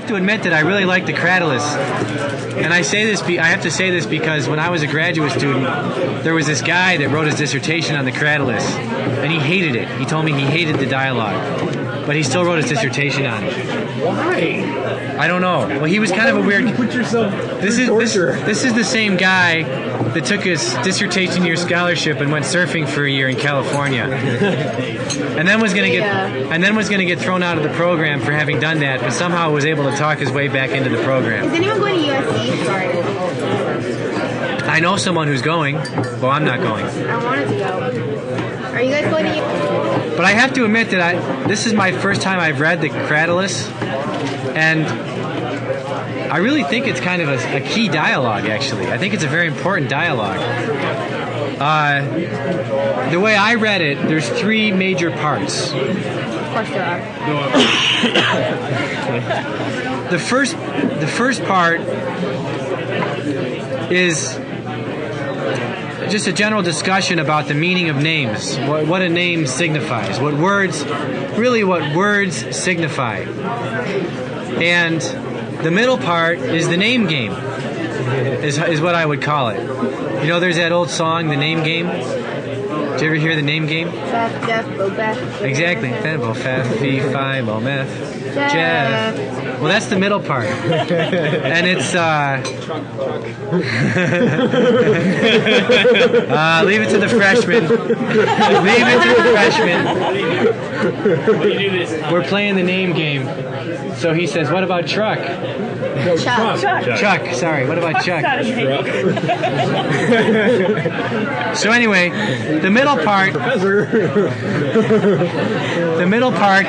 to admit that I really like the Cratylus, and I say this. I have to say this because when I was a graduate student, there was this guy that wrote his dissertation on the Cratylus, and he hated it. He told me he hated the dialogue, but he still wrote his dissertation on it. Why? I don't know. Well, he was kind of a weird. Put yourself. This is the same guy that took his dissertation year scholarship and went surfing for a year in California, and then was going to get thrown out of the program for having done that, but somehow was able to talk his way back into the program. Is anyone going to USC? Sorry. I know someone who's going. Well, I'm not going. I wanted to go. Are you guys going to USC? But I have to admit that this is my first time I've read the Cratylus, and I really think it's kind of a key dialogue, actually. I think it's a very important dialogue. The way I read it, there's three major parts. Of course there are. The first part is just a general discussion about the meaning of names, what a name signifies, what words signify. And the middle part is the name game, is what I would call it. You know, there's that old song, The Name Game. Did you ever hear The Name Game? Faf, Jeff, Bobeth. Exactly. Fenbo, Faf, Fee, Fi, Mo, Meth, Jeff. Well, that's the middle part. And it's, leave it to the freshmen. Leave it to the freshmen. We're playing the name game. So he says, what about Truck? Chuck. Sorry, what about Chuck? So anyway, the middle part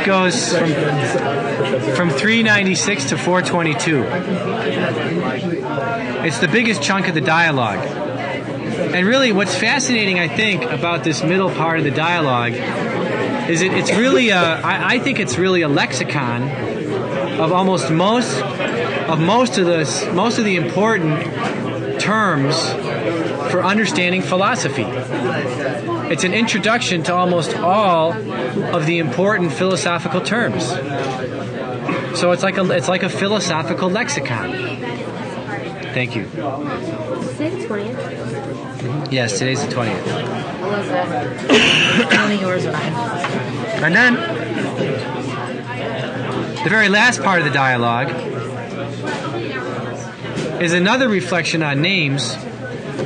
goes from 396 to 422. It's the biggest chunk of the dialogue. And really what's fascinating, I think, about this middle part of the dialogue is it's really I think it's really a lexicon of most of the important terms for understanding philosophy. It's an introduction to almost all of the important philosophical terms. So it's like a philosophical lexicon. Thank you. Today's the 20th. Yes, today's the 20th. I love that. Only yours and I. And then the very last part of the dialogue is another reflection on names,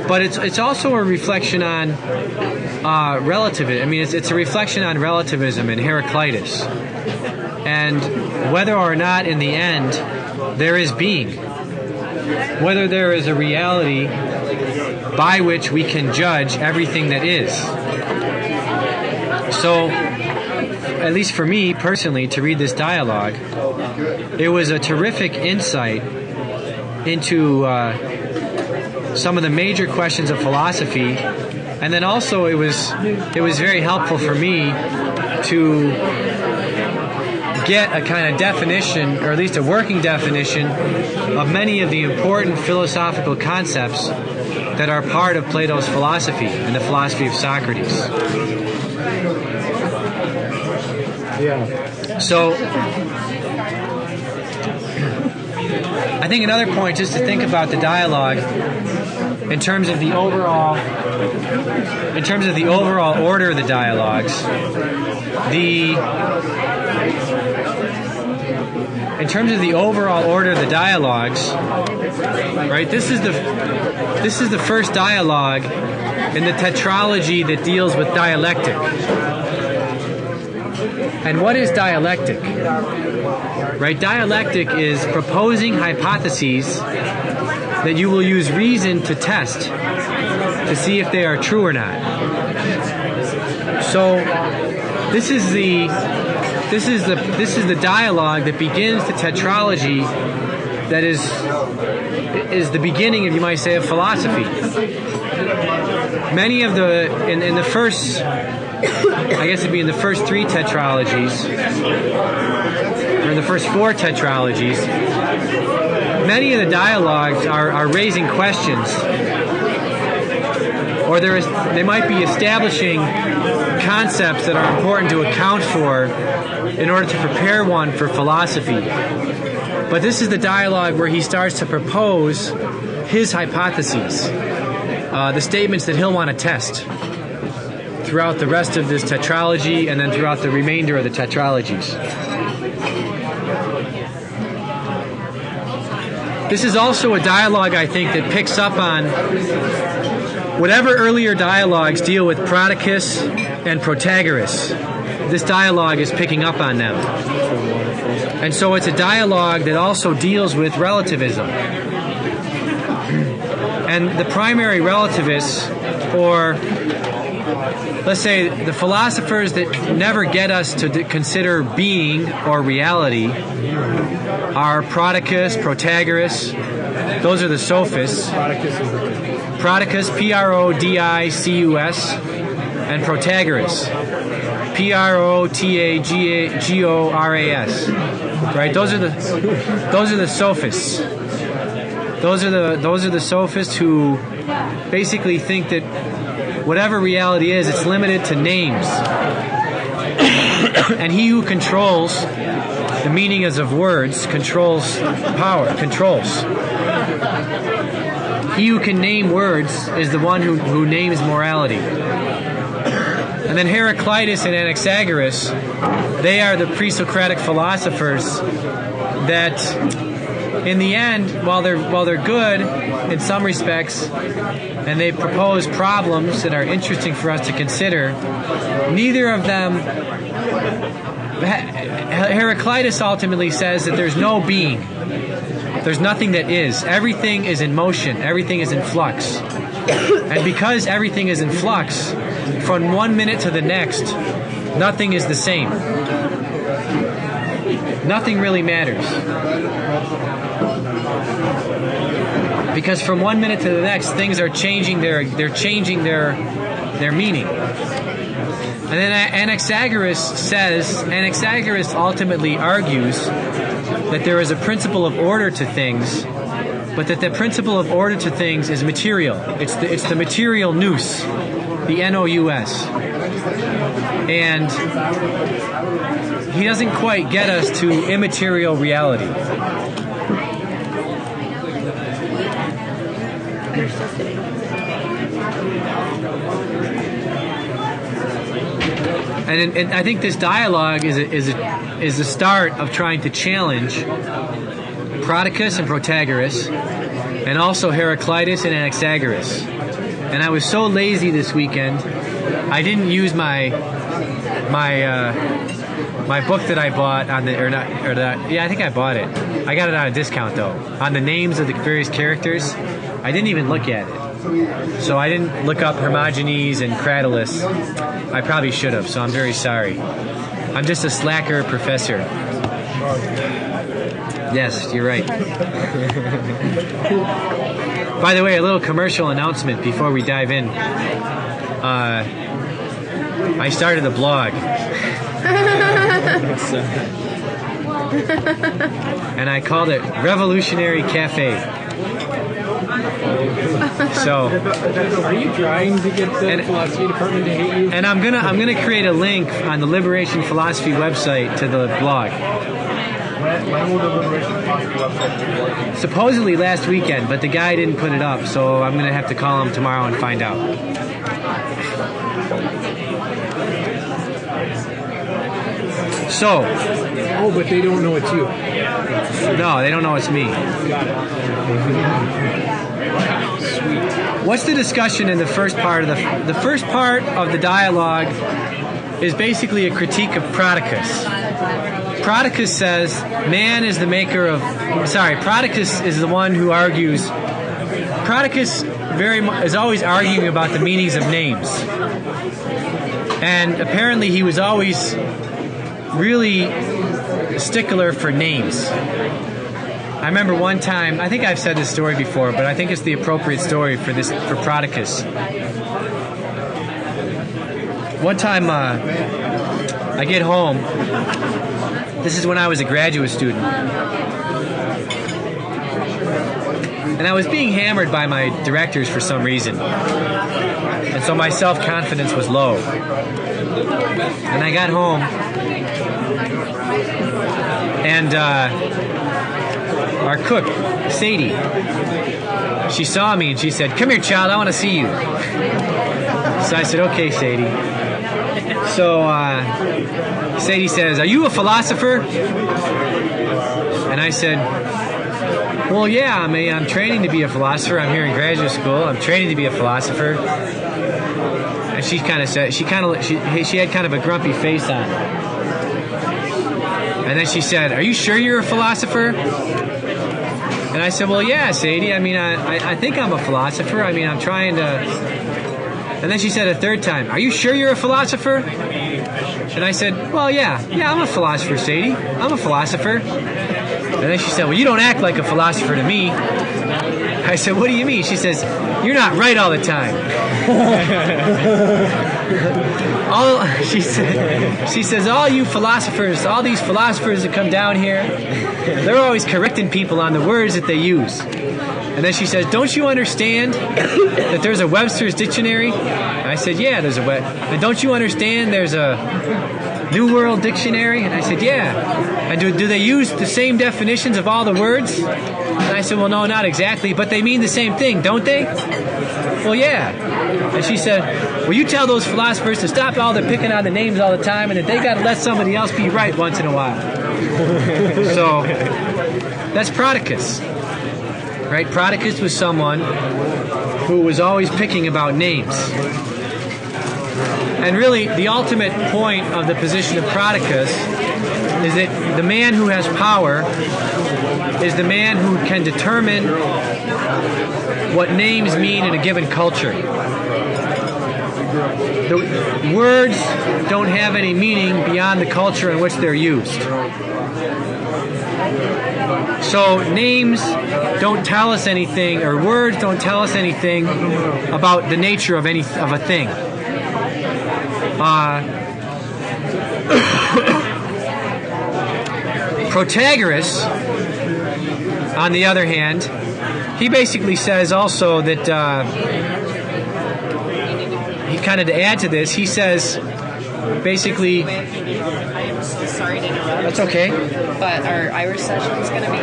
but it's also a reflection on relativism. I mean, it's a reflection on relativism and Heraclitus, and whether or not in the end there is being, whether there is a reality by which we can judge everything that is. So, at least for me personally, to read this dialogue, it was a terrific insight into some of the major questions of philosophy, and then also it was very helpful for me to get a kind of definition, or at least a working definition, of many of the important philosophical concepts that are part of Plato's philosophy and the philosophy of Socrates. Yeah. So I think another point, just to think about the dialogue in terms of the overall order of the dialogues. In terms of the overall order of the dialogues, right? This is the first dialogue in the tetralogy that deals with dialectic. And what is dialectic? Right? Dialectic is proposing hypotheses that you will use reason to test to see if they are true or not. So this is the dialogue that begins the tetralogy that is the beginning, if you might say, of philosophy. Many of in the first, I guess it'd be in the first three tetralogies, or in the first four tetralogies, many of the dialogues are raising questions, or they might be establishing concepts that are important to account for in order to prepare one for philosophy. But this is the dialogue where he starts to propose his hypotheses, the statements that he'll want to test throughout the rest of this tetralogy and then throughout the remainder of the tetralogies. This is also a dialogue, I think, that picks up on whatever earlier dialogues deal with Prodicus and Protagoras. This dialogue is picking up on them. And so it's a dialogue that also deals with relativism. And the primary relativists, or let's say the philosophers that never get us to consider being or reality, are Prodicus, Protagoras. Those are the sophists. Prodicus, Prodicus, and Protagoras, Protagoras. Right? Those are the sophists. Those are the sophists who basically think that whatever reality is, it's limited to names. And he who controls the meanings of words controls power, controls. He who can name words is the one who names morality. And then Heraclitus and Anaxagoras, they are the pre-Socratic philosophers that, in the end, while they're good in some respects, and they propose problems that are interesting for us to consider, neither of them. Heraclitus ultimately says that there's no being. There's nothing that is. Everything is in motion. Everything is in flux. And because everything is in flux, from one minute to the next, nothing is the same. Nothing really matters. Because from one minute to the next, things are changing their meaning. And then Anaxagoras ultimately argues that there is a principle of order to things, but that the principle of order to things is material. It's the material nous, the nous. And he doesn't quite get us to immaterial reality. And I think this dialogue is the start of trying to challenge Prodicus and Protagoras, and also Heraclitus and Anaxagoras. And I was so lazy this weekend, I didn't use my book that I bought on I think I bought it. I got it on a discount though. On the names of the various characters, I didn't even look at it. So I didn't look up Hermogenes and Cratylus. I probably should have, so I'm very sorry. I'm just a slacker professor. Yes, you're right. By the way, a little commercial announcement before we dive in. I started a blog. And I called it Revolutionary Cafe. So, are you trying to get the philosophy department to hate you? And I'm gonna create a link on the Liberation Philosophy website to the blog. When will the Liberation Philosophy website be working? Supposedly last weekend, but the guy didn't put it up, so I'm gonna have to call him tomorrow and find out. So. Oh, but they don't know it's you. No, they don't know it's me. Got it. Sweet. What's the discussion in the first part of the first part of the dialogue is basically a critique of Prodicus. Prodicus says man is the maker of. Prodicus is the one who argues. Prodicus is always arguing about the meanings of names, and apparently he was always really a stickler for names. I remember one time, I think I've said this story before, but I think it's the appropriate story for Prodicus. One time, I get home. This is when I was a graduate student. And I was being hammered by my directors for some reason. And so my self-confidence was low. And I got home. And our cook, Sadie. She saw me and she said, "Come here, child, I want to see you." So I said, "Okay, Sadie." So Sadie says, "Are you a philosopher?" And I said, "Well, yeah, I'm training to be a philosopher. I'm here in graduate school. I'm training to be a philosopher." And she kind of said, she had kind of a grumpy face on. And then she said, "Are you sure you're a philosopher?" And I said, "Well, yeah, Sadie. I mean, I think I'm a philosopher. I mean, I'm trying to..." And then she said a third time, "Are you sure you're a philosopher?" And I said, "Well, yeah, I'm a philosopher, Sadie. I'm a philosopher." And then she said, "Well, you don't act like a philosopher to me." I said, "What do you mean?" She says, "You're not right all the time." She says, all you philosophers, all these philosophers that come down here, they're always correcting people on the words that they use. And then she says, "Don't you understand that there's a Webster's dictionary?" And I said, "Yeah, there's a And don't you understand there's a New World Dictionary?" And I said, "Yeah." "And do they use the same definitions of all the words?" And I said, "Well, no, not exactly, but they mean the same thing, don't they?" "Well, yeah." And she said, "Well, you tell those philosophers to stop all the picking on the names all the time and that they got to let somebody else be right once in a while." So that's Prodicus. Right? Prodicus was someone who was always picking about names. And really, the ultimate point of the position of Prodicus is that the man who has power is the man who can determine what names mean in a given culture. The words don't have any meaning beyond the culture in which they're used. So names don't tell us anything, or words don't tell us anything about the nature of a thing. Protagoras, on the other hand, he basically says also that he kind of, to add to this, he says basically. I'm sorry to interrupt. That's okay. But our Irish session is going to be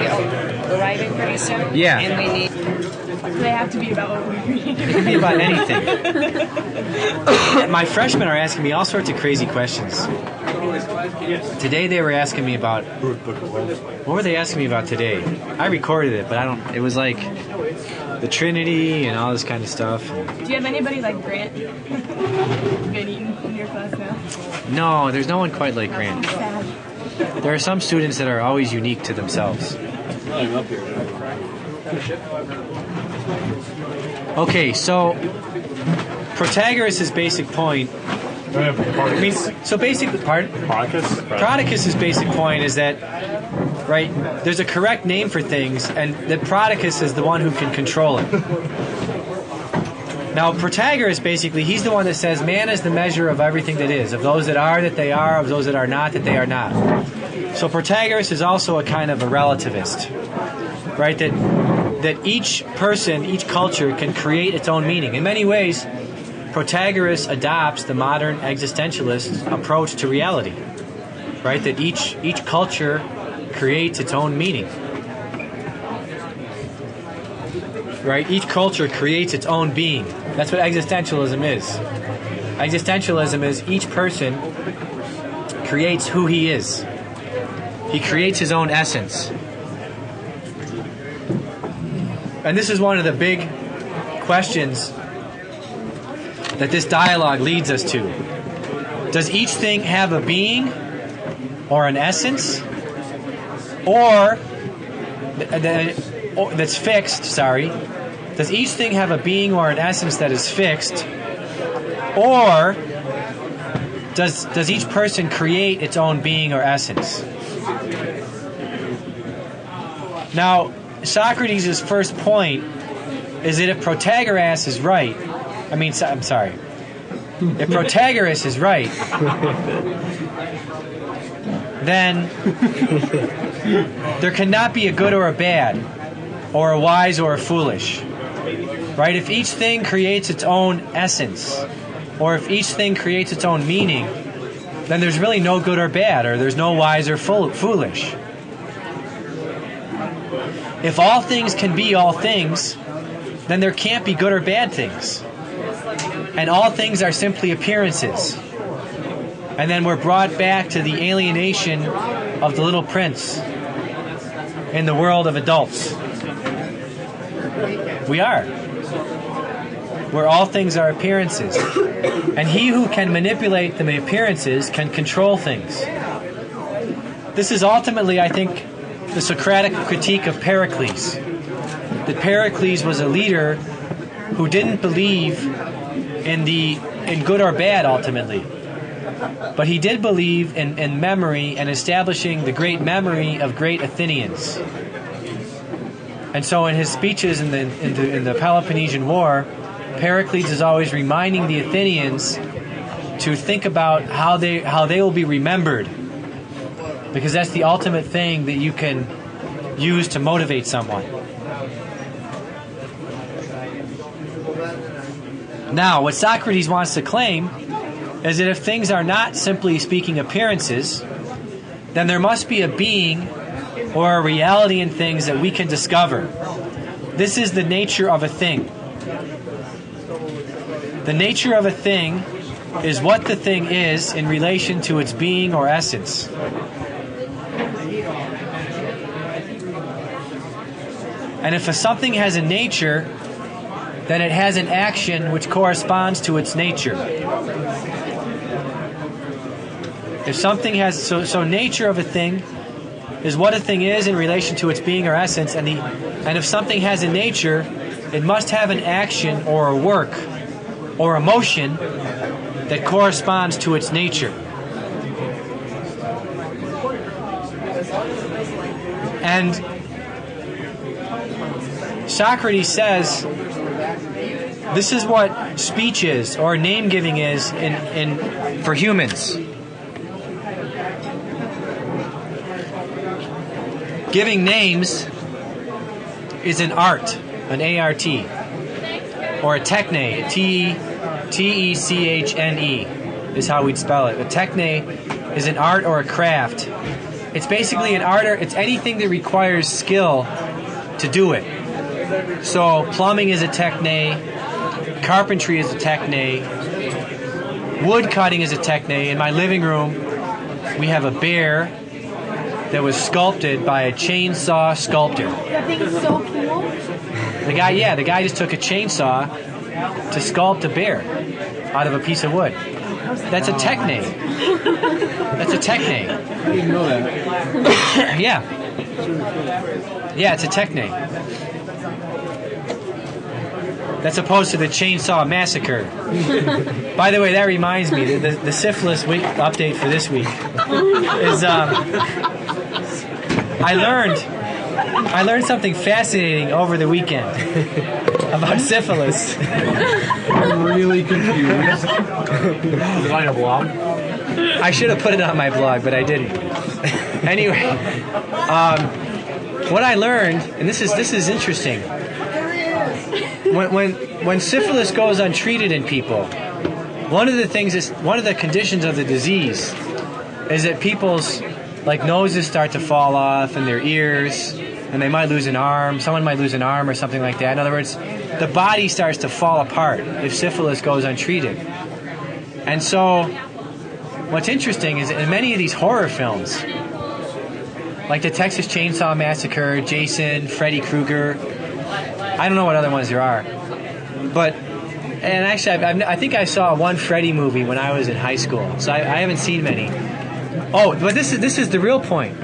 arriving pretty soon. Yeah. And we need. They have to be about what we're reading. It could be about anything. My freshmen are asking me all sorts of crazy questions. Today they were asking me about... What were they asking me about today? I recorded it, but I don't... It was like the Trinity and all this kind of stuff. Do you have anybody like Grant? Good in your class now? No, there's no one quite like Grant. Sad. There are some students that are always unique to themselves. Okay, so Protagoras' basic point. So basically, Prodicus' basic point is that, right, there's a correct name for things, and that Prodicus is the one who can control it. Now, Protagoras, basically, he's the one that says man is the measure of everything that is, of those that they are, of those that are not, that they are not. So Protagoras is also a kind of a relativist, right, that each person, each culture can create its own meaning. In many ways, Protagoras adopts the modern existentialist approach to reality, right, that each culture creates its own meaning. Right? Each culture creates its own being. That's what existentialism is. Existentialism is each person creates who he is. He creates his own essence. And this is one of the big questions that this dialogue leads us to. Does each thing have a being or an essence? Or that's fixed, sorry. Does each thing have a being or an essence that is fixed? Or does each person create its own being or essence? Now, Socrates' first point is that if Protagoras is right, if Protagoras is right, then there cannot be a good or a bad, or a wise or a foolish. Right? If each thing creates its own essence, or if each thing creates its own meaning, then there's really no good or bad, or there's no wise or foolish. if all things can be all things, then there can't be good or bad things. And all things are simply appearances. And then we're brought back to the alienation of the little prince in the world of adults. We are. Where all things are appearances. And he who can manipulate the appearances can control things. This is ultimately, I think, the Socratic critique of Pericles. That Pericles was a leader who didn't believe in good or bad ultimately. But he did believe in memory and establishing the great memory of great Athenians. And so in his speeches in the Peloponnesian War, Pericles is always reminding the Athenians to think about how they will be remembered, because that's the ultimate thing that you can use to motivate someone. Now, what Socrates wants to claim is that if things are not simply speaking appearances, then there must be a being or a reality in things that we can discover. This is the nature of a thing. The nature of a thing is what the thing is in relation to its being or essence. And if something has a nature, then it has an action which corresponds to its nature. If something has so nature of a thing is what a thing is in relation to its being or essence, and if something has a nature, it must have an action or a work or a motion that corresponds to its nature. And Socrates says this is what speech is, or name giving is for humans. Giving names is an art, an A-R-T, or a techne, T-E-C-H-N-E is how we'd spell it. A techne is an art or a craft. It's basically an art, or it's anything that requires skill to do it. So plumbing is a techne, carpentry is a techne, wood cutting is a techne. In my living room, we have a bear that was sculpted by a chainsaw sculptor. That thing is so cool. The guy just took a chainsaw to sculpt a bear out of a piece of wood. That's a techne. That's a techne. I didn't know that. Yeah. Yeah, it's a techne. That's opposed to the chainsaw massacre. By the way, that reminds me, the syphilis week update for this week is I learned something fascinating over the weekend about syphilis. I'm really confused. Is it on your blog? I should have put it on my blog, but I didn't. Anyway, what I learned, and this is interesting. When syphilis goes untreated in people, one of the conditions of the disease is that people's noses start to fall off, and their ears, and they might lose an arm. Someone might lose an arm or something like that. In other words, the body starts to fall apart if syphilis goes untreated. And so, what's interesting is in many of these horror films, like the Texas Chainsaw Massacre, Jason, Freddy Krueger, I don't know what other ones there are, and actually, I think I saw one Freddy movie when I was in high school, so I haven't seen many. Oh, but this is the real point.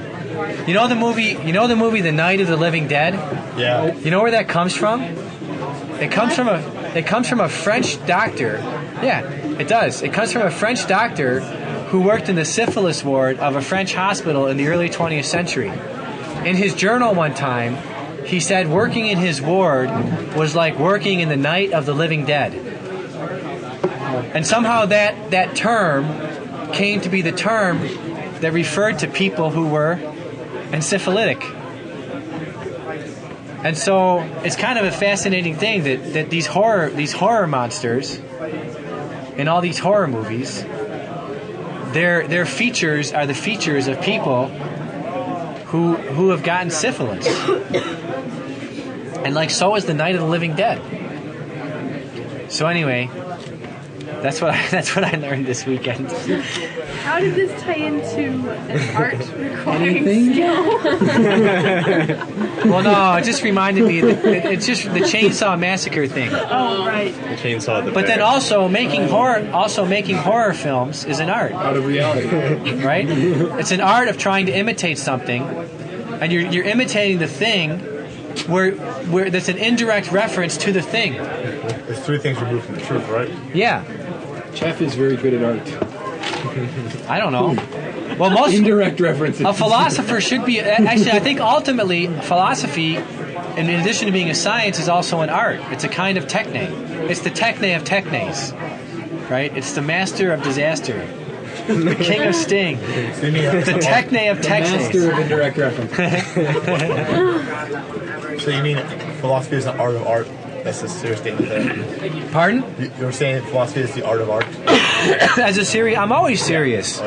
You know the movie The Night of the Living Dead? Yeah. You know where that comes from? It comes from a French doctor. Yeah, it does. It comes from a French doctor who worked in the syphilis ward of a French hospital in the early 20th century. In his journal one time, he said working in his ward was like working in the night of the living dead. And somehow that term came to be the term that referred to people who were encephalitic. And so it's kind of a fascinating thing that these horror monsters in all these horror movies, their features are the features of people who have gotten syphilis. And like so is the Night of the Living Dead. So anyway, that's what I learned this weekend. How did this tie into an art requiring Anything? skill? Well, no, it just reminded me that it's just the Chainsaw Massacre thing. Oh, right. The chainsaw. The But then also making horror films is an art, Out of reality. right? It's an art of trying to imitate something, and you're imitating the thing where that's an indirect reference to the thing. There's three things removed from the truth, right? Yeah, Jeff is very good at art. I don't know. Well, most Indirect references. a philosopher should be actually. I think ultimately philosophy, in addition to being a science, is also an art. It's a kind of techne. It's the techne of technes, right? It's the master of disaster, the king of sting, the techne of Master technes. of indirect reference. So you mean philosophy is the art of art? That's a serious statement there. Pardon? You're saying philosophy is the art of art? As a serious, I'm always serious.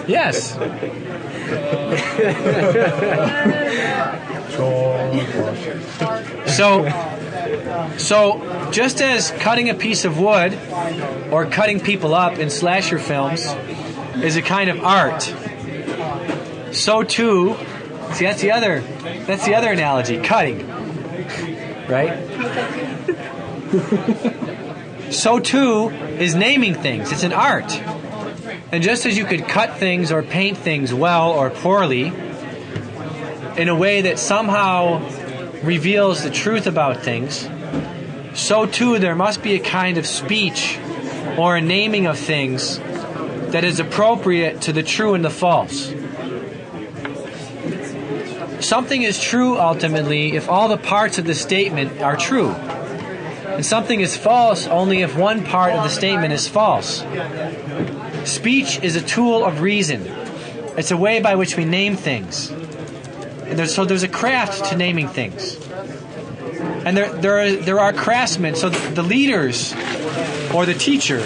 Yes. So just as cutting a piece of wood or cutting people up in slasher films is a kind of art, so too, see that's the other analogy, cutting, right? So too is naming things. It's an art. And just as you could cut things or paint things well or poorly in a way that somehow reveals the truth about things, so too there must be a kind of speech or a naming of things that is appropriate to the true and the false. Something is true ultimately if all the parts of the statement are true. And something is false only if one part of the statement is false. Speech is a tool of reason. It's a way by which we name things. And there's a craft to naming things. And there are craftsmen. So the leaders, or the teacher,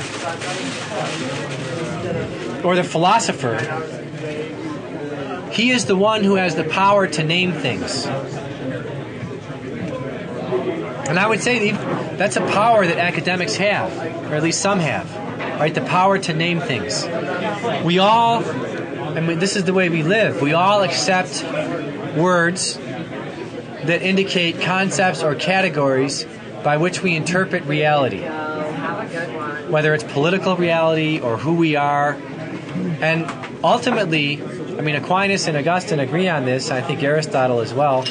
or the philosopher, he is the one who has the power to name things. And I would say that's a power that academics have, or at least some have, right? The power to name things. We all, this is the way we live, we all accept words that indicate concepts or categories by which we interpret reality. Whether it's political reality or who we are. And ultimately, Aquinas and Augustine agree on this, and I think Aristotle as well.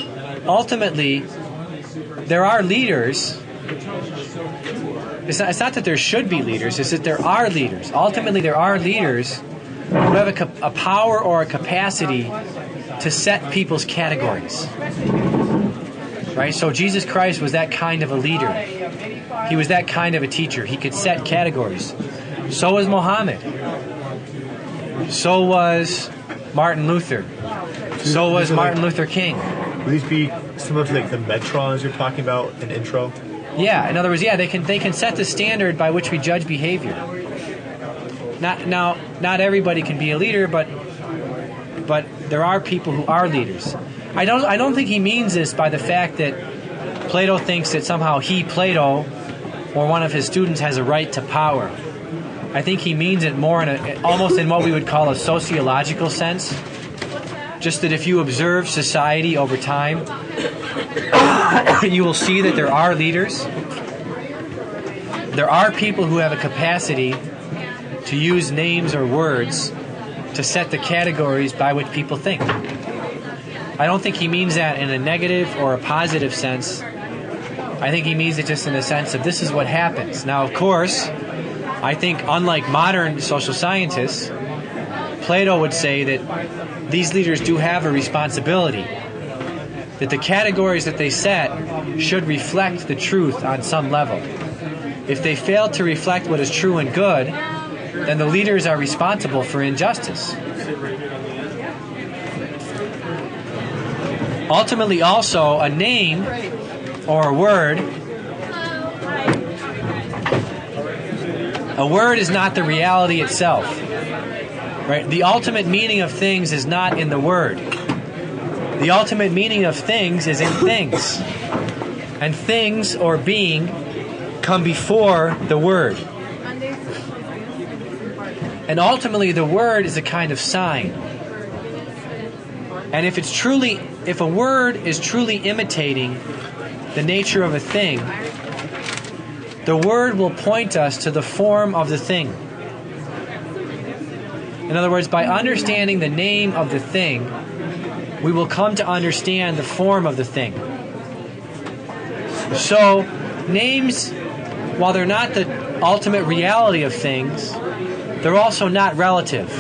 Ultimately, there are leaders. It's not that there should be leaders, it's that there are leaders. Ultimately, there are leaders who have a power or a capacity to set people's categories. Right? So Jesus Christ was that kind of a leader. He was that kind of a teacher. He could set categories. So was Muhammad. So was Martin Luther. So was Martin Luther King. Would these be similar to like the metrons you're talking about in intro? Yeah, in other words, they can set the standard by which we judge behavior. Not everybody can be a leader, but there are people who are leaders. I don't think he means this by the fact that Plato thinks that somehow Plato, or one of his students has a right to power. I think he means it more almost in what we would call a sociological sense. Just that if you observe society over time, you will see that there are leaders. There are people who have a capacity to use names or words to set the categories by which people think. I don't think he means that in a negative or a positive sense. I think he means it just in the sense of this is what happens. Now, of course, I think unlike modern social scientists, Plato would say that these leaders do have a responsibility, that the categories that they set should reflect the truth on some level. If they fail to reflect what is true and good, then the leaders are responsible for injustice. Ultimately, also, a name or a word is not the reality itself. Right? The ultimate meaning of things is not in the word. The ultimate meaning of things is in things. And things, or being, come before the word. And ultimately, the word is a kind of sign. And if a word is truly imitating the nature of a thing, the word will point us to the form of the thing. In other words, by understanding the name of the thing, we will come to understand the form of the thing. So, names, while they're not the ultimate reality of things, they're also not relative.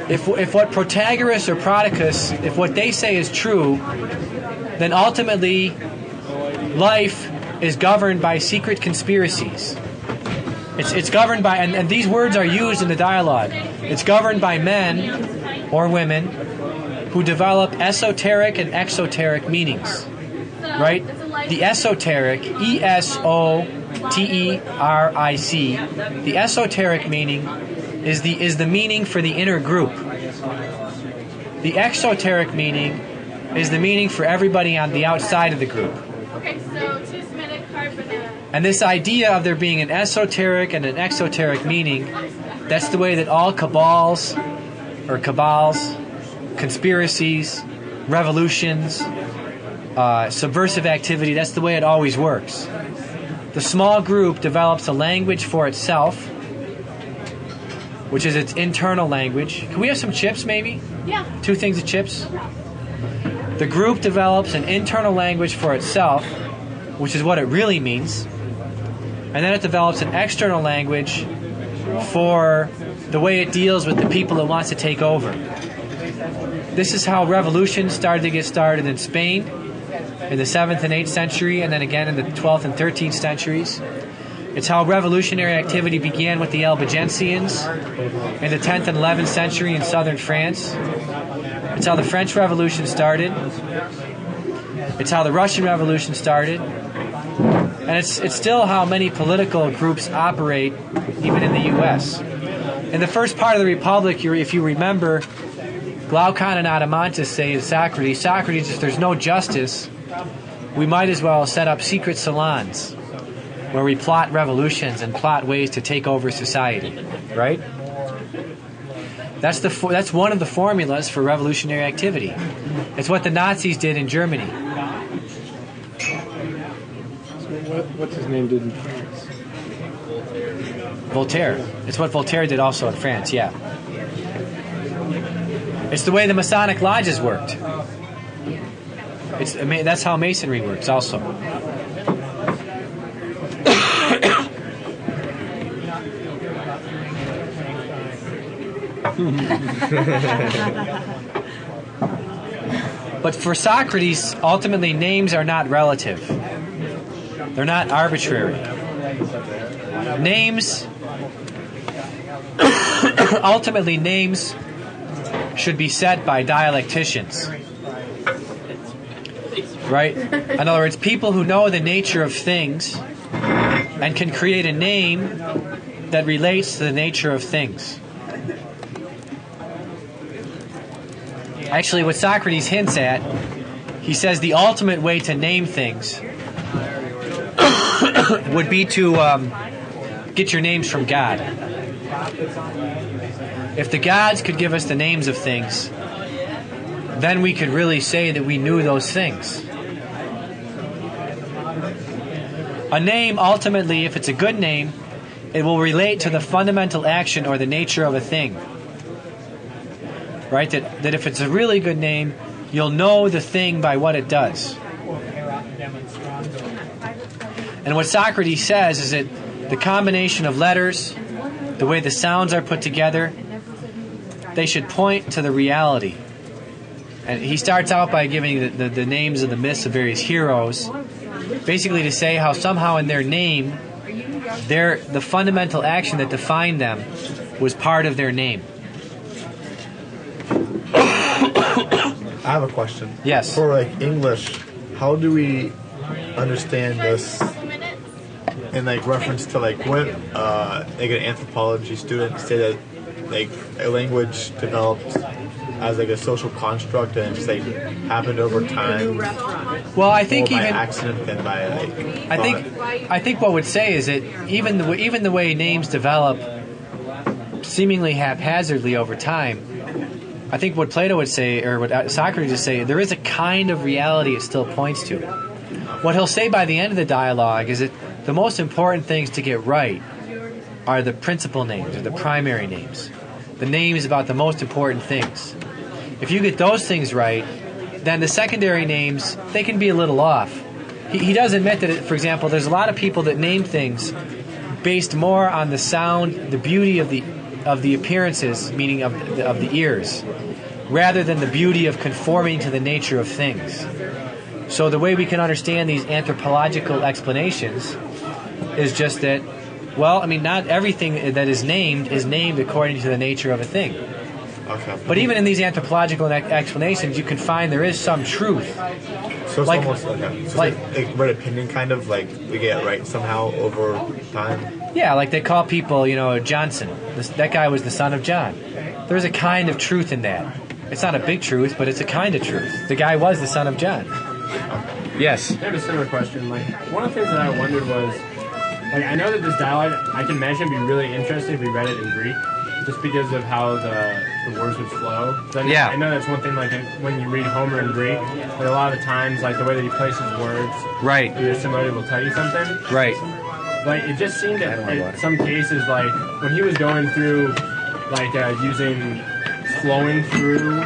If what Protagoras or Prodicus, if what they say is true, then ultimately life is governed by secret conspiracies. It's governed by, and these words are used in the dialogue, it's governed by men or women who develop esoteric and exoteric meanings. Right? The esoteric, E-S-O-T-E-R-I-C, the esoteric meaning is the meaning for the inner group. The exoteric meaning is the meaning for everybody on the outside of the group. Okay, so 2 Semitic carbonate. And this idea of there being an esoteric and an exoteric meaning, that's the way that all cabals, conspiracies, revolutions, subversive activity, that's the way it always works. The small group develops a language for itself, which is its internal language. Can we have some chips, maybe? Yeah. 2 things of chips. The group develops an internal language for itself, which is what it really means. And then it develops an external language for the way it deals with the people it wants to take over. This is how revolutions started to get started in Spain in the 7th and 8th century, and then again in the 12th and 13th centuries. It's how revolutionary activity began with the Albigensians in the 10th and 11th century in southern France. It's how the French Revolution started. It's how the Russian Revolution started. And it's still how many political groups operate, even in the U.S. In the first part of the Republic, if you remember, Glaucon and Adeimantus say to Socrates, if there's no justice, we might as well set up secret salons where we plot revolutions and plot ways to take over society, right? That's one of the formulas for revolutionary activity. It's what the Nazis did in Germany. What's his name did in France? Voltaire. It's what Voltaire did also in France, yeah. It's the way the Masonic lodges worked. That's how Masonry works also. But for Socrates, ultimately names are not relative. They're not arbitrary. Ultimately names should be set by dialecticians. Right? In other words, people who know the nature of things and can create a name that relates to the nature of things. Actually, what Socrates hints at, he says the ultimate way to name things would be to get your names from God. If the gods could give us the names of things, then we could really say that we knew those things. A name, ultimately, if it's a good name, it will relate to the fundamental action or the nature of a thing. Right? That if it's a really good name, you'll know the thing by what it does. And what Socrates says is that the combination of letters, the way the sounds are put together, they should point to the reality. And he starts out by giving the names of the myths of various heroes, basically to say how somehow in their name, the fundamental action that defined them was part of their name. I have a question. Yes. For English, how do we understand this in like reference to like what like an anthropology student say that like a language developed as like a social construct and it just like happened over time. Well, I think more by even accident than by like. I think what would say is that even the way names develop seemingly haphazardly over time, I think what Plato would say, or what Socrates would say, there is a kind of reality it still points to. What he'll say by the end of the dialogue is that the most important things to get right are the principal names, or the primary names. The names about the most important things. If you get those things right, then the secondary names, they can be a little off. He does admit that, for example, there's a lot of people that name things based more on the sound, the beauty of the appearances, meaning of the ears, rather than the beauty of conforming to the nature of things. So the way we can understand these anthropological explanations is just that, well, I mean, not everything that is named according to the nature of a thing. Okay. But even in these anthropological explanations, you can find there is some truth. So it's like- almost okay. So like- it's like red opinion, kind of like we get it right somehow over time. Yeah, like they call people, Johnson. That guy was the son of John. There's a kind of truth in that. It's not a big truth, but it's a kind of truth. The guy was the son of John. Yes. I have a similar question. Like, one of the things that I wondered was, like, I know that this dialogue, I can imagine, would be really interesting if we read it in Greek, just because of how the words would flow. Yeah. I know that's one thing, like, when you read Homer in Greek, like, a lot of times, like, the way that he places words, Right. either similarly will tell you something. Right. Like, it just seemed that in some cases, like, when he was going through, like, using flowing through,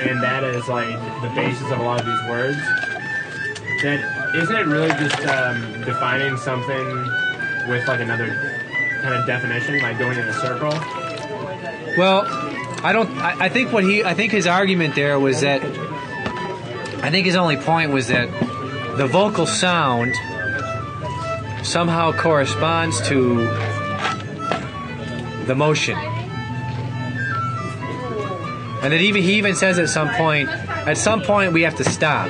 and that is, like, the basis of a lot of these words, that isn't it really just defining something with, like, another kind of definition, like going in a circle? Well, I think his argument there was that, I think his only point was that the vocal sound somehow corresponds to the motion. And that he even says at some point we have to stop.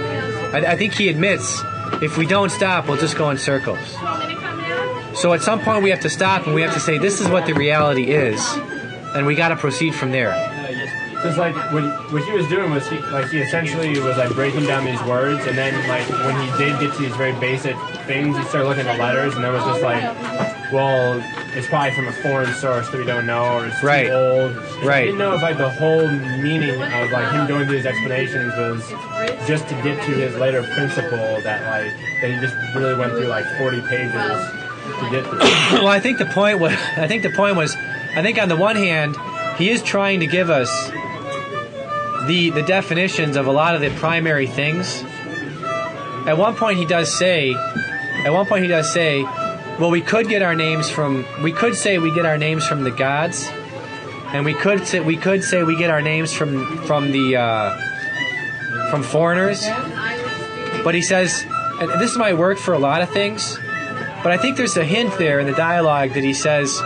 I think he admits, if we don't stop, we'll just go in circles. So at some point we have to stop and we have to say, this is what the reality is, and we got to proceed from there. Because, like, what he was doing was, he essentially was, like, breaking down these words, and then, like, when he did get to these very basic things, he started looking at letters, and there was just, like, well, it's probably from a foreign source that we don't know, or it's Right. too old. And Right. I didn't know if, like, the whole meaning of, like, him going through these explanations was just to get to his later principle that he just really went through, like, 40 pages to get through. Well, I think the point was, on the one hand, he is trying to give us the definitions of a lot of the primary things. At one point he does say, well, we could say we get our names from the gods, and we could say we get our names from foreigners. But he says, and this might work for a lot of things, but I think there's a hint there in the dialogue that he says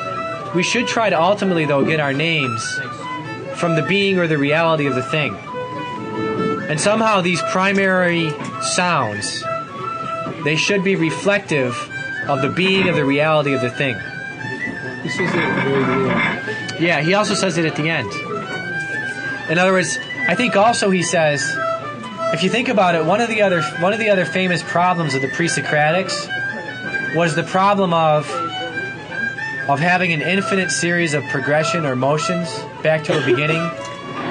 we should try to ultimately, though, get our names from the being or the reality of the thing. And somehow these primary sounds, they should be reflective of the being of the reality of the thing. He says it at the very end. Yeah, he also says it at the end. In other words, I think also he says, if you think about it, one of the other famous problems of the pre-Socratics was the problem of having an infinite series of progression or motions back to a beginning,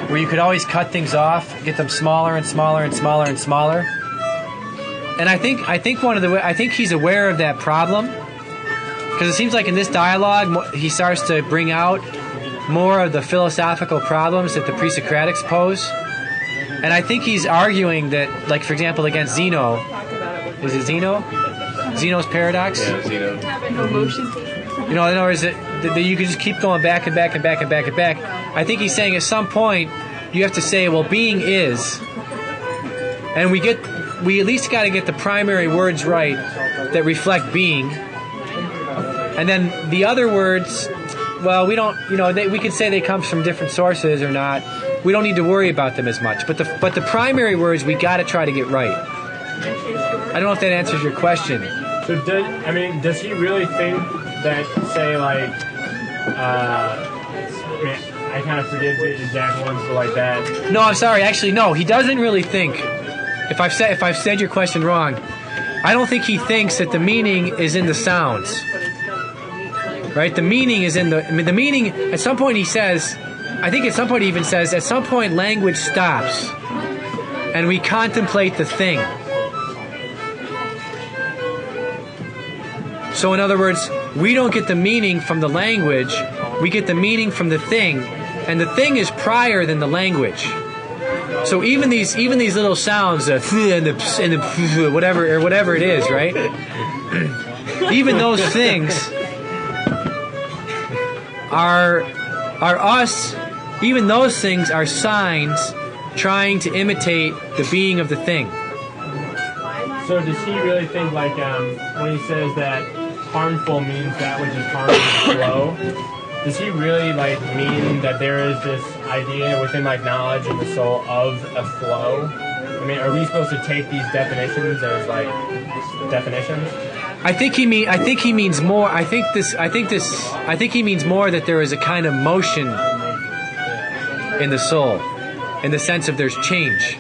where you could always cut things off, get them smaller and smaller and smaller and smaller. And I think he's aware of that problem, because it seems like in this dialogue he starts to bring out more of the philosophical problems that the pre-Socratics pose. And I think he's arguing that, like, for example, against Zeno. Was it Zeno? Zeno's paradox? Yeah, Zeno. In other words, that you can just keep going back and back and back and back and back. I think he's saying at some point you have to say, well, being is, and we at least got to get the primary words right that reflect being, and then the other words, well, we don't, we could say they come from different sources or not. We don't need to worry about them as much. But the primary words we got to try to get right. I don't know if that answers your question. So does he really think that, say, like, I kind of forget the exact ones, but like that. No, I'm sorry. Actually, no. He doesn't really think. If I've said your question wrong, I don't think he thinks that the meaning is in the sounds. Right? The meaning is in the meaning. At some point, he says. I think at some point he even says. At some point, language stops, and we contemplate the thing. So, in other words, we don't get the meaning from the language. We get the meaning from the thing, and the thing is prior than the language. So even these little sounds, and the whatever it is, right? Even those things are us. Even those things are signs trying to imitate the being of the thing. So does he really think, like, when he says that harmful means that which is harmful to flow, does he really, like, mean that there is this idea within, like, knowledge in the soul of a flow? I mean, are we supposed to take these definitions as, like, definitions? I think he means more. I think he means more that there is a kind of motion in the soul, in the sense of there's change.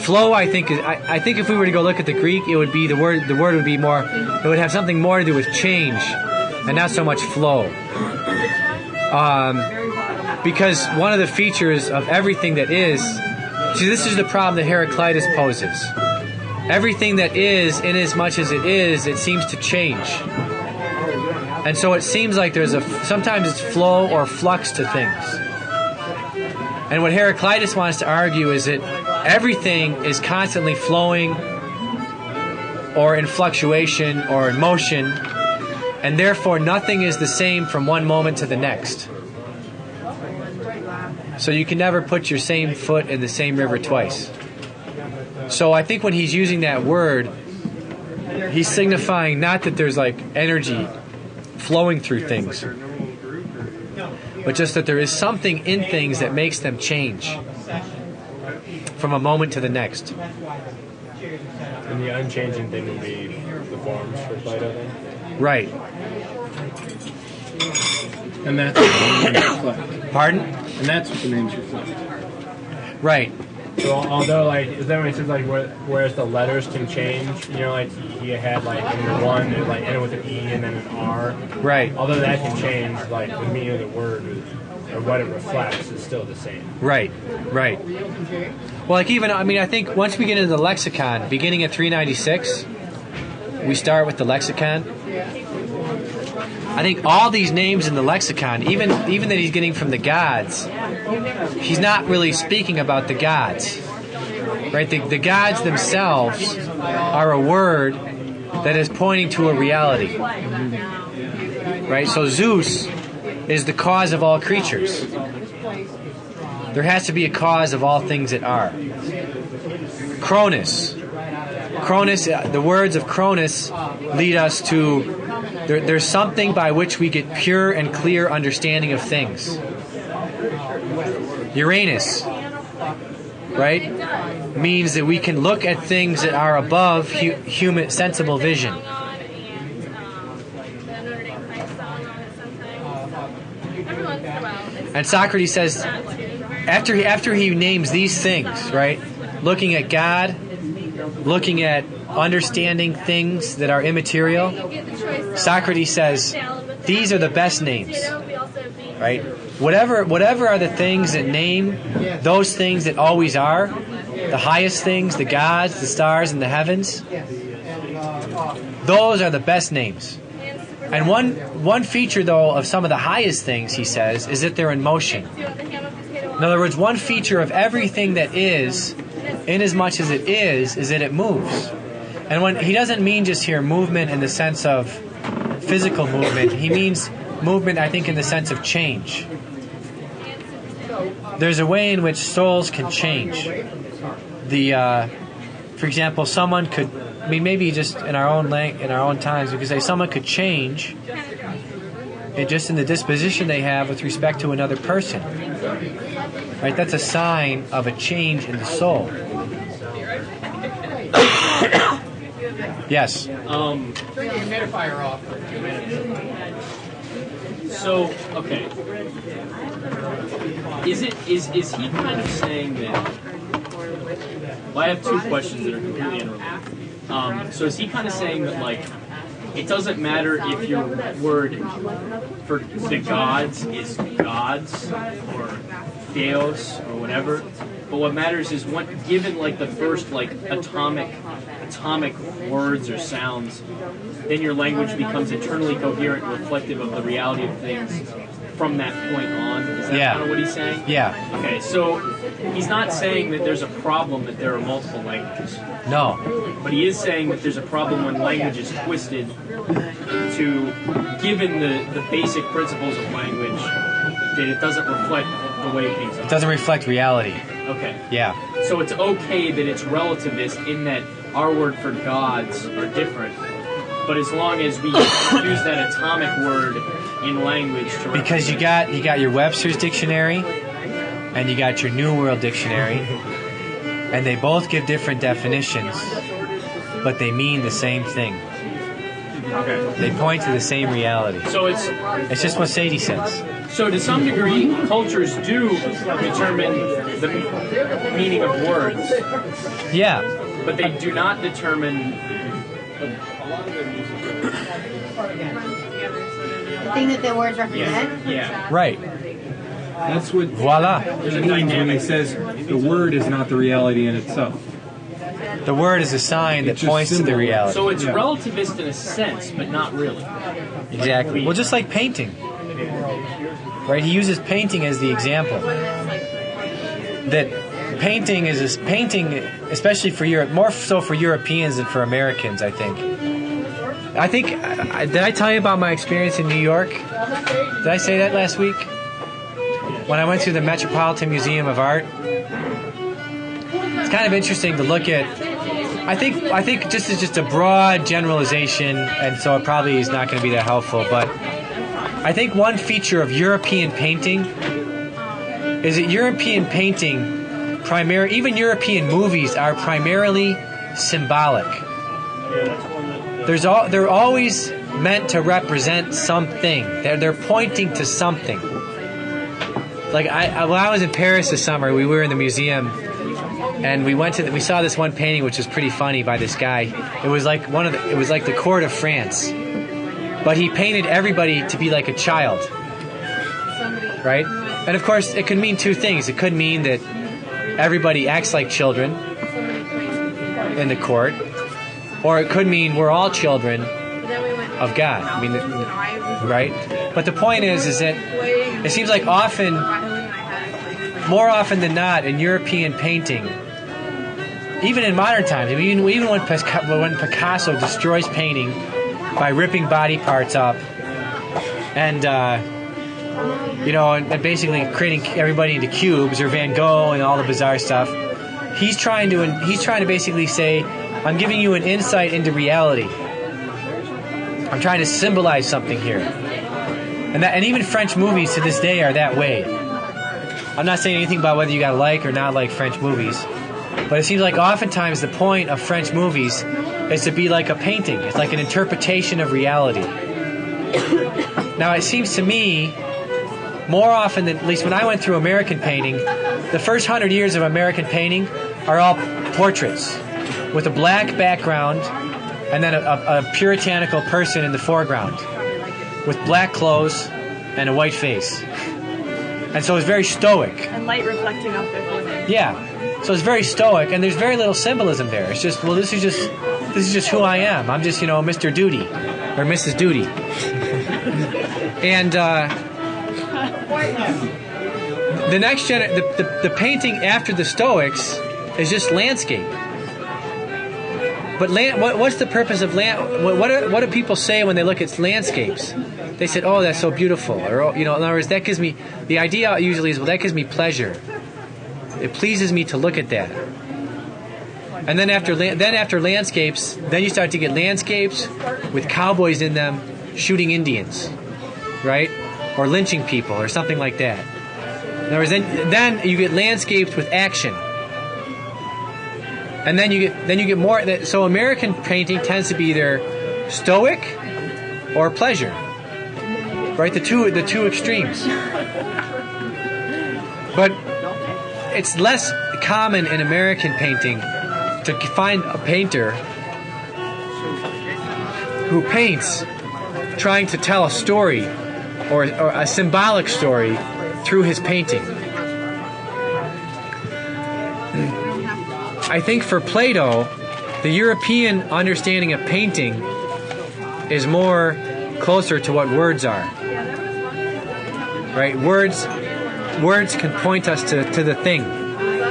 Flow, I think if we were to go look at the Greek, it would be the word would be more. It would have something more to do with change, and not so much flow. Because one of the features of everything that is, see, this is the problem that Heraclitus poses. Everything that is, in as much as it seems to change, and so it seems like sometimes it's flow or flux to things. And what Heraclitus wants to argue is that everything is constantly flowing or in fluctuation or in motion, and therefore nothing is the same from one moment to the next. So you can never put your same foot in the same river twice. So I think when he's using that word, he's signifying not that there's like energy flowing through things, but just that there is something in things that makes them change from a moment to the next. And the unchanging thing would be the forms for Plato then? Right. And that's what the names reflect. Pardon? And that's what the names reflect. Right. So although, like, is that when it says, like, whereas the letters can change, you know, like, he had, like, in the one, it, like, ended with an E and then an R. Right. Although that can change, like, the meaning of the word or what it reflects is still the same. Right. Right. Well, like even, I think once we get into the lexicon, beginning at 396, we start with the lexicon. I think all these names in the lexicon, even that he's getting from the gods, he's not really speaking about the gods, right? The gods themselves are a word that is pointing to a reality, right? So Zeus is the cause of all creatures. There has to be a cause of all things that are. Cronus, the words of Cronus lead us to there's something by which we get pure and clear understanding of things. Uranus, right, means that we can look at things that are above human sensible vision. And Socrates says, after he names these things, right, looking at God, looking at understanding things that are immaterial, Socrates says, these are the best names, right? Whatever are the things that name those things that always are, the highest things, the gods, the stars, and the heavens, those are the best names. And one feature, though, of some of the highest things, he says, is that they're in motion. In other words, one feature of everything that is, in as much as it is that it moves. And when he doesn't mean just here movement in the sense of physical movement, he means movement, I think, in the sense of change. There's a way in which souls can change. For example, someone could, maybe just in our own times, we could say someone could change just in the disposition they have with respect to another person. Right? That's a sign of a change in the soul. Yes. Turn the humidifier off for a few minutes. So, okay. Is he kind of saying that? Well, I have two questions that are completely unrelated. So is he kind of saying that, like, it doesn't matter if your word for the gods is gods or theos or whatever, but what matters is what, given like the first like atomic words or sounds, then your language becomes eternally coherent and reflective of the reality of things from that point on. Is that kind of what he's saying? Yeah. Okay, so he's not saying that there's a problem that there are multiple languages. No. But he is saying that there's a problem when language is twisted to, given the basic principles of language, that it doesn't reflect the way things are. It doesn't reflect reality. Okay. Yeah. So it's okay that it's relativist in that our word for gods are different, but as long as we use that atomic word in language to because you got your Webster's dictionary and you got your New World Dictionary, and they both give different definitions, but they mean the same thing. Okay. They point to the same reality. So it's just what Sadie says. So to some degree, cultures do determine the meaning of words. Yeah. But they do not determine the thing that the words represent? Yeah. Right. That's what voila. It means when he says the word is not the reality in itself. The word is a sign that points to the reality. So it's relativist in a sense, but not really. Exactly. Well, just like painting. Right? He uses painting as the example. That painting, especially for Europe, more so for Europeans than for Americans, I think. Did I tell you about my experience in New York? Did I say that last week? When I went to the Metropolitan Museum of Art? It's kind of interesting to look at. I think this is just a broad generalization, and so it probably is not going to be that helpful, but I think one feature of European painting is that European painting, even European movies, are primarily symbolic. They're always meant to represent something. They're pointing to something. Like when I was in Paris this summer, we were in the museum, and we saw this one painting which was pretty funny by this guy. It was like the court of France, but he painted everybody to be like a child, right? And of course, it could mean two things. It could mean that everybody acts like children in the court, or it could mean we're all children of God. I mean, right? But the point is that it seems like more often than not, in European painting, even in modern times, even when Picasso destroys painting by ripping body parts up and and basically creating everybody into cubes, or Van Gogh and all the bizarre stuff, he's trying to basically say, I'm giving you an insight into reality. I'm trying to symbolize something here. And even French movies to this day are that way. I'm not saying anything about whether you gotta like or not like French movies, but it seems like oftentimes the point of French movies is to be like a painting. It's like an interpretation of reality. Now, it seems to me, more often than, at least when I went through American painting, the first 100 years of American painting are all portraits with a black background and then a puritanical person in the foreground with black clothes and a white face. And so it's very stoic. And light reflecting off their forehead. Yeah. So it's very stoic, and there's very little symbolism there. It's just, well, this is just who I am. I'm just, Mr. Duty or Mrs. Duty. And the painting after the Stoics is just landscape. But what's the purpose of what do people say when they look at landscapes? They said, "Oh, that's so beautiful," or in other words, that gives me, the idea usually is, well, that gives me pleasure. It pleases me to look at that. And then after landscapes, then you start to get landscapes with cowboys in them shooting Indians, right, or lynching people, or something like that. In other words, then you get landscapes with action. And then you get more. So American painting tends to be either stoic or pleasure, right? The two extremes. But it's less common in American painting to find a painter who paints trying to tell a story or a symbolic story through his painting. I think for Plato, the European understanding of painting is more closer to what words are. Right? Words can point us to the thing,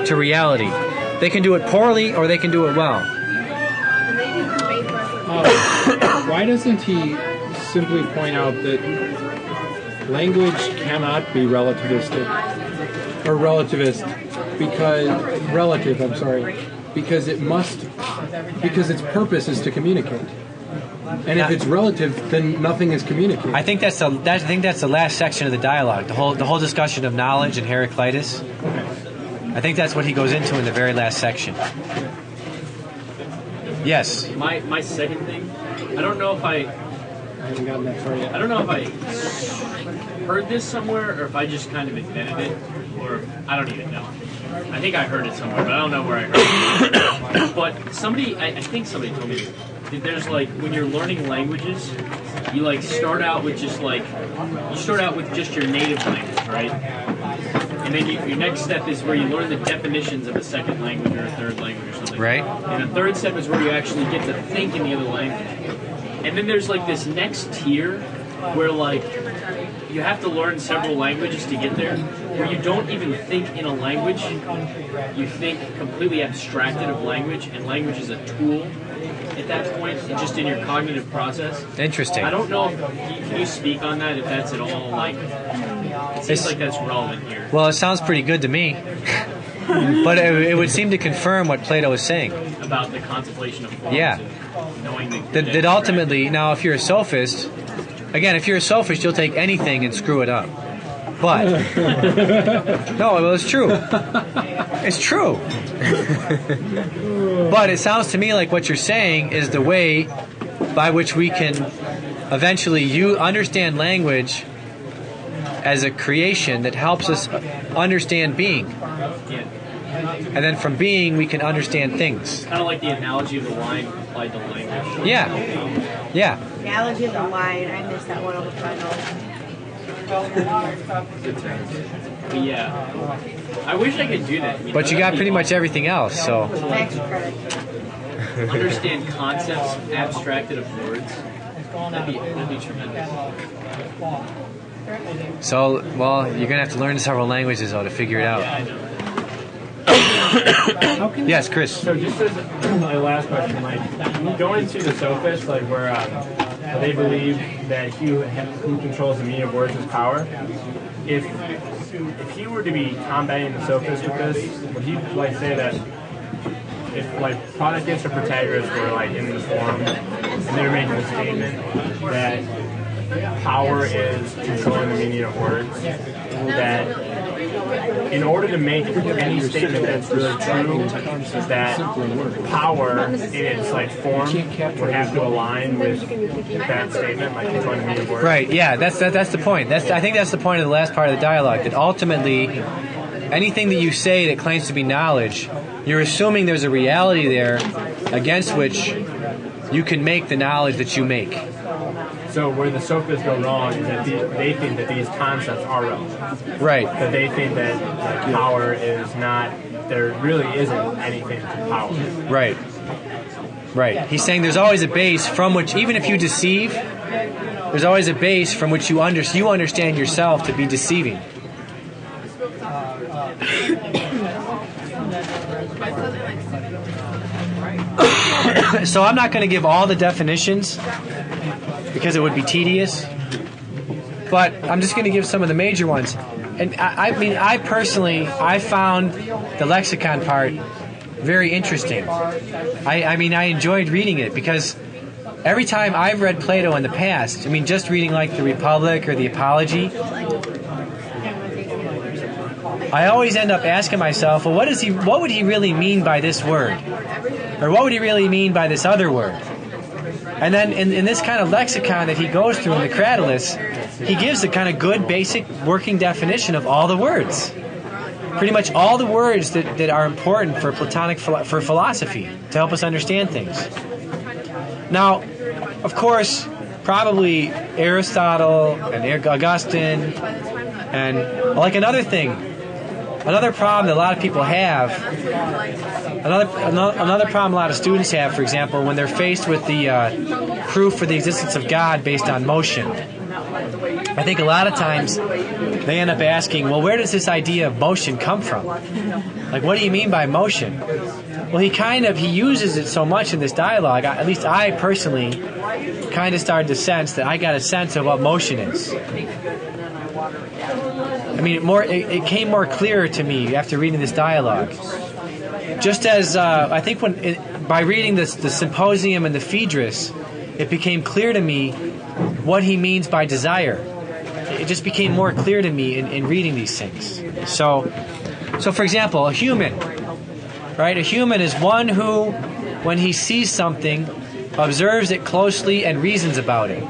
to reality. They can do it poorly or they can do it well. Why doesn't he simply point out that language cannot be relativistic or relativist because its purpose is to communicate. And if it's relative, then nothing is communicated. I think that's the last section of the dialogue. The whole discussion of knowledge and Heraclitus. I think that's what he goes into in the very last section. Yes. My second thing, I don't know if I haven't gotten that far yet. I don't know if I heard this somewhere or if I just kind of invented it, or I don't even know. I think I heard it somewhere, but I don't know where I heard it. But I think somebody told me that there's like, when you're learning languages, you like start out with just your native language, right? And then your next step is where you learn the definitions of a second language or a third language or something. Right. And the third step is where you actually get to think in the other language. And then there's like this next tier where like you have to learn several languages to get there, where you don't even think in a language. You think completely abstracted of language, and language is a tool at that point, just in your cognitive process. Interesting. I don't know if can you speak on that, if that's at all like, it seems like that's relevant here. Well, it sounds pretty good to me. But it would seem to confirm what Plato is saying. About the contemplation of forms. Yeah. And knowing That ultimately, now if you're a sophist, again, if you're a sophist, you'll take anything and screw it up. But, no, well, it's true. It's true. But it sounds to me like what you're saying is the way by which we can eventually understand language as a creation that helps us understand being. Yeah. And then from being, we can understand things. Kind of like the analogy of the line applied to language. Yeah. Yeah. Analogy of the line. I missed that one on the final. But yeah. I wish I could do that. But you got pretty much everything else, so. Understand concepts abstracted of words. That'd be tremendous. So, well, you're going to have to learn several languages, though, to figure it out. Yeah, I know. Yes, Chris. So just as my last question, like going to the sophists, like where they believe that he who controls the meaning of words is power. If he were to be combating the sophists with this, would he like say that if like Prodicus or Protagoras were like in this forum and they were making a statement that power is controlling the meaning of words, that in order to make any statement that's really true, is that power in its like form would have to align with that statement, like controlling the meaning of words. Right, yeah, that's the point. I think that's the point of the last part of the dialogue, that ultimately anything that you say that claims to be knowledge, you're assuming there's a reality there against which you can make the knowledge that you make. So where the sophists go wrong is that they think that these concepts are relevant. Right. That they think that power is not, there really isn't anything to power. Right. Right. He's saying there's always a base from which, even if you deceive, there's always a base from which you understand yourself to be deceiving. So I'm not going to give all the definitions because it would be tedious, but I'm just going to give some of the major ones. And I found the lexicon part very interesting. I enjoyed reading it because every time I've read Plato in the past, just reading like the Republic or the Apology, I always end up asking myself, well, what would he really mean by this word? Or what would he really mean by this other word? And then in this kind of lexicon that he goes through in the Cratylus, he gives a kind of good basic working definition of all the words. Pretty much all the words that are important for Platonic for philosophy to help us understand things. Now, of course, probably Aristotle and Augustine, and like another problem that a lot of people have, another problem a lot of students have, for example, when they're faced with the proof for the existence of God based on motion. I think a lot of times they end up asking, well, where does this idea of motion come from? Like, what do you mean by motion? Well, he uses it so much in this dialogue, at least I personally kind of started to sense that I got a sense of what motion is. I mean, it came more clearer to me after reading this dialogue. Just as I think by reading the Symposium and the Phaedrus, it became clear to me what he means by desire. It just became more clear to me in reading these things. So for example, a human, right? A human is one who, when he sees something, observes it closely and reasons about it.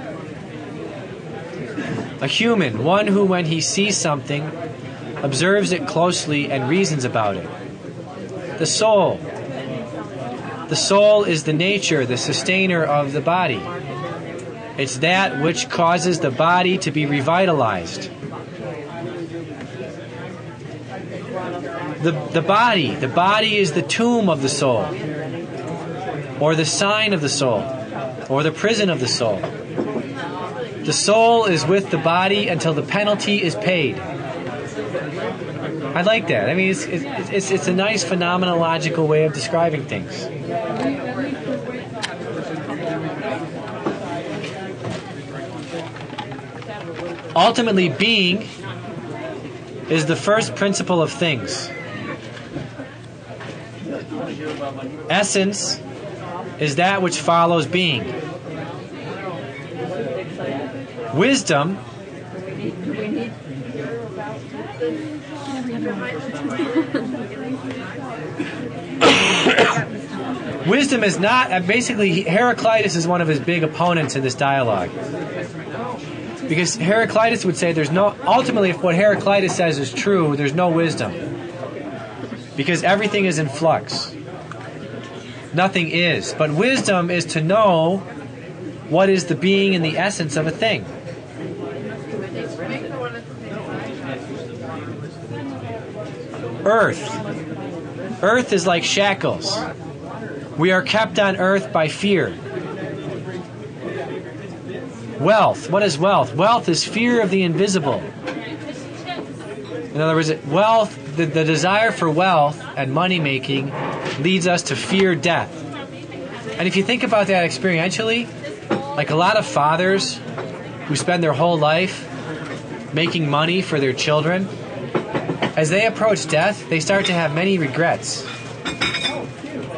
A human, one who, when he sees something, observes it closely and reasons about it. The soul. The soul is the nature, the sustainer of the body. It's that which causes the body to be revitalized. The body is the tomb of the soul, or the sign of the soul, or the prison of the soul. The soul is with the body until the penalty is paid. I like that. I mean, it's a nice phenomenological way of describing things. Ultimately, being is the first principle of things. Essence is that which follows being. Wisdom wisdom is not, basically Heraclitus is one of his big opponents in this dialogue. Because Heraclitus would say ultimately if what Heraclitus says is true, there's no wisdom. Because everything is in flux. Nothing is. But wisdom is to know what is the being and the essence of a thing. Earth. Earth is like shackles. We are kept on earth by fear. Wealth. What is wealth? Wealth is fear of the invisible. In other words, wealth, the desire for wealth and money making leads us to fear death. And if you think about that experientially, like a lot of fathers who spend their whole life making money for their children, as they approach death, they start to have many regrets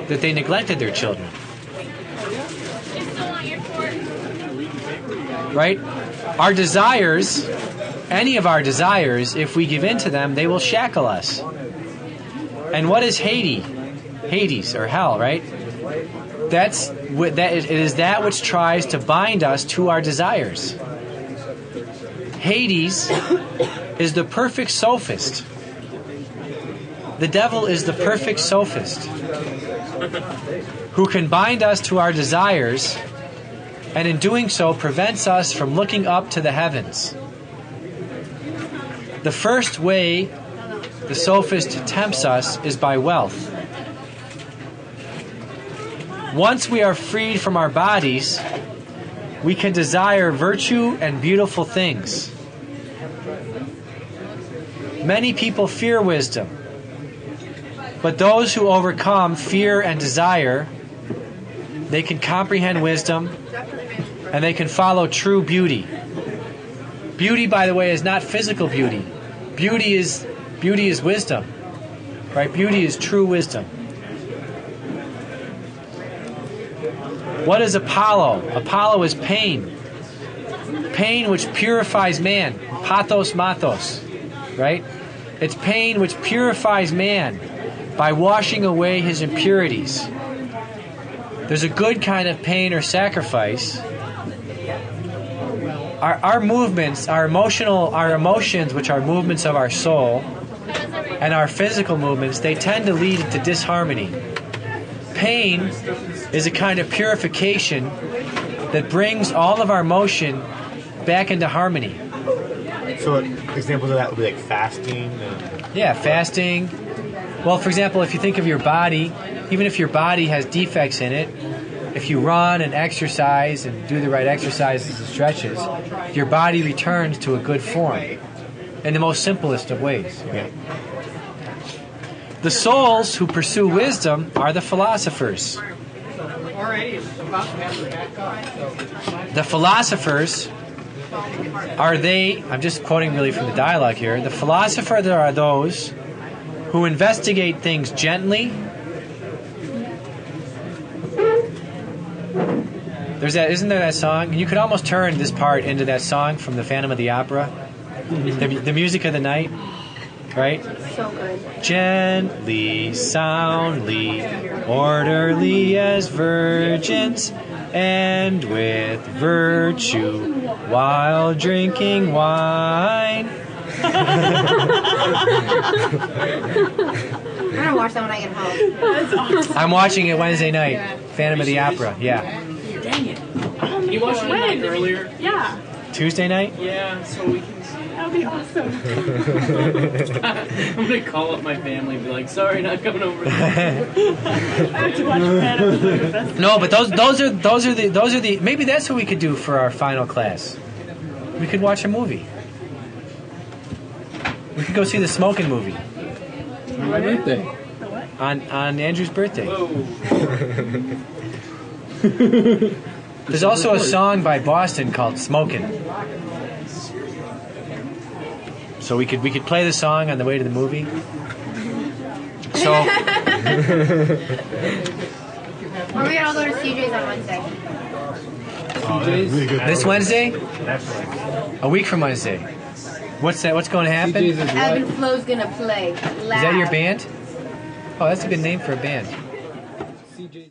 that they neglected their children. Right? Our desires, any of our desires, if we give in to them, they will shackle us. And what is Hades? Hades, or hell, right? It is that which tries to bind us to our desires. Hades is the perfect sophist. The devil is the perfect sophist who can bind us to our desires, and in doing so prevents us from looking up to the heavens. The first way the sophist tempts us is by wealth. Once we are freed from our bodies, we can desire virtue and beautiful things. Many people fear wisdom, but those who overcome fear and desire, they can comprehend wisdom and they can follow true beauty. Beauty, by the way, is not physical beauty. Beauty is wisdom. Right? Beauty is true wisdom. What is Apollo? Apollo is pain. Pain which purifies man. Pathos mathos. Right? It's pain which purifies man by washing away his impurities. There's a good kind of pain or sacrifice. Our movements, our emotions, which are movements of our soul, and our physical movements, they tend to lead to disharmony. Pain is a kind of purification that brings all of our motion back into harmony. So examples of that would be like fasting. Yeah, fasting. Well, for example, if you think of your body, even if your body has defects in it, if you run and exercise and do the right exercises and stretches, your body returns to a good form in the most simplest of ways. Yeah. The souls who pursue wisdom are the philosophers. The philosophers are they, I'm just quoting really from the dialogue here, the philosophers are those who investigate things gently. Isn't there that song? You could almost turn this part into that song from the Phantom of the Opera. The music of the night, right? So good. Gently, soundly, orderly as virgins, and with virtue while drinking wine. I'm gonna watch that when I get home. I'm watching it Wednesday night. Phantom of the Opera, yeah. Dang it. Can you watch it night earlier? Yeah, Tuesday night? Yeah, so we can see. that would be awesome. I'm gonna call up my family and be like, sorry, not coming over. I have to watch Plato. No, but those are the maybe that's what we could do for our final class. We could watch a movie. We could go see the Smokin' movie On my birthday. on Andrew's birthday. Whoa. There's also a song by Boston called Smokin'. So we could play the song on the way to the movie. So Or we can all go to CJ's on Wednesday. Really good. this Wednesday, a week from Wednesday. What's that? What's going to happen? CJ's is Evan what? Flo's gonna play. Is that your band? Oh, that's a good name for a band. CJ's